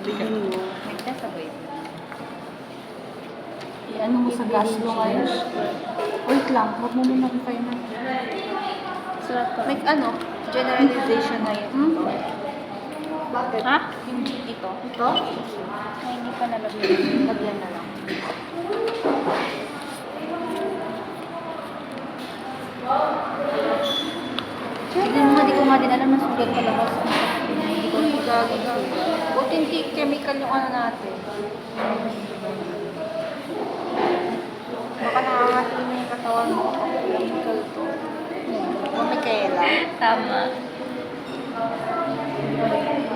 Bilhin mo. Nagkasabay. Ano mo sa gas mo ngayon? Wait lang, huwag mo muna i-final. Sarap to. Like ano, generalization na yun. Bakit? Ha? Yung ito. Ito? Ay, hindi pa nalagyan. Lagyan na lang. Tignan mo nga, di ko nga din alam na sugat palabas. Hindi ko nagagawin. Buti hindi chemical yung ano natin. Baka nakakasin mo yung katawan mo kapag chemical to. O Michaela. Tama.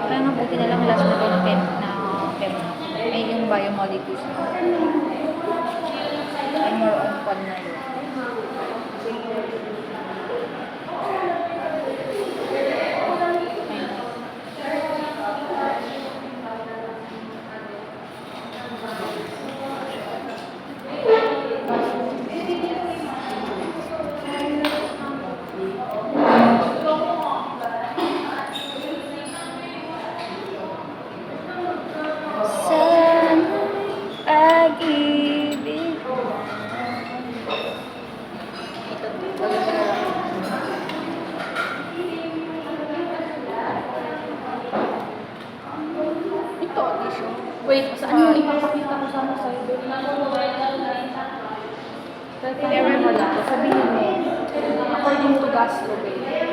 Pero mabuti na lang last na to na pep. Ay, yung biomolecules na. Ay, more on pan na yun. Pag-ibig ito, tissue. Wait, saan yung ipapakita ko sana sa'yo? Never mo lang. Sabihin mo, according to Gaslo, babe.